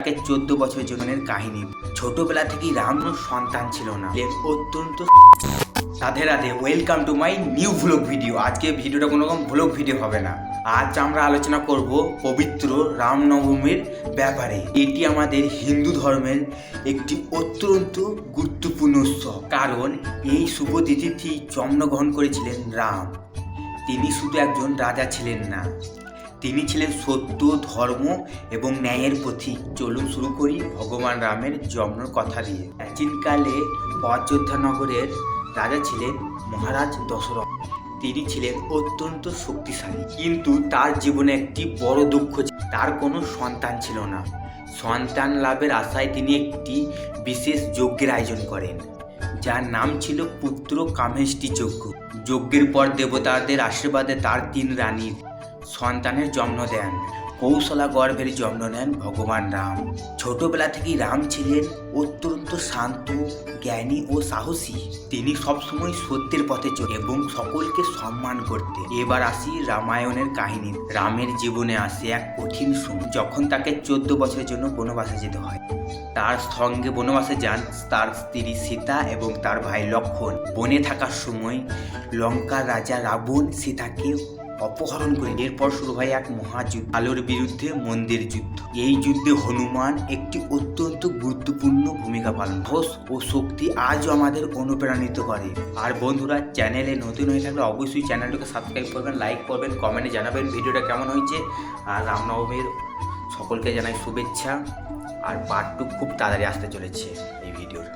তাকে 14 বছর জীবনের কাহিনী। ছোটবেলা থেকেই রাম সন্তান ছিল না, অত্যন্ত Radhe Radhe. Welcome to my new vlog video. আজকে ভিডিওটা কোনো রকম ভ্লগ ভিডিও হবে না। আজ আমরা আলোচনা করব পবিত্র রামনবমীর ব্যাপারে। এটি আমাদের হিন্দু ধর্মের একটি অত্যন্ত গুরুত্বপূর্ণ উৎসব, কারণ এই শুভ তিথিটি জন্মগ্রহণ করেছিলেন রাম। তিনি শুধু একজন রাজা ছিলেন না, তিনি ছিলেন সত্য, ধর্ম এবং ন্যায়ের প্রতীক। চলুন শুরু করি ভগবান রামের জন্মের কথা দিয়ে। প্রাচীনকালে অযোধ্যা নগরের রাজা ছিলেন মহারাজ দশরথ। তিনি ছিলেন অত্যন্ত শক্তিশালী, কিন্তু তার জীবনে একটি বড় দুঃখ ছিল, তার কোনো সন্তান ছিল না। সন্তান লাভের আশায় তিনি একটি বিশেষ যজ্ঞের আয়োজন করেন, যার নাম ছিল পুত্র কামেষ্টি যজ্ঞ। যজ্ঞের পর দেবতাদের আশীর্বাদে তার 3 রানীর সন্তানের জন্ম দেন। কৌশলা গর্ভের জন্ম নেন ভগবান রাম। ছোটবেলা থেকেই রাম ছিলেন অত্যন্ত শান্ত, জ্ঞানী ও সাহসী। তিনি সবসময় সত্যের পথে চলে এবং সকলকে সম্মান করতেন। এবার আসি রামায়ণের কাহিনী। রামের জীবনে আসে এক কঠিন সময়, যখন তাকে 14 বছরের জন্য বনবাসে যেতে হয়। তার সঙ্গে বনবাসে যান তার স্ত্রী সীতা এবং তার ভাই লক্ষ্মণ। বনে থাকার সময় লঙ্কার রাজা রাবণ সীতাকে অপহরণ করে। এরপর শুরু হয় এক মহাযুদ্ধ, আলোর বিরুদ্ধে মন্দির যুদ্ধ। এই যুদ্ধে হনুমান একটি অত্যন্ত গুরুত্বপূর্ণ ভূমিকা পালন। সাহস ও শক্তি আজও আমাদের অনুপ্রাণিত করে। আর বন্ধুরা, চ্যানেলে নতুন হয়ে থাকলে অবশ্যই চ্যানেলটিকে সাবস্ক্রাইব করবেন, লাইক করবেন, কমেন্টে জানাবেন ভিডিওটা কেমন হয়েছে। আর রামনবমীর সকলকে জানাই শুভেচ্ছা। আর পার্ট 2 খুব তাড়াতাড়ি আসতে চলেছে এই ভিডিওর।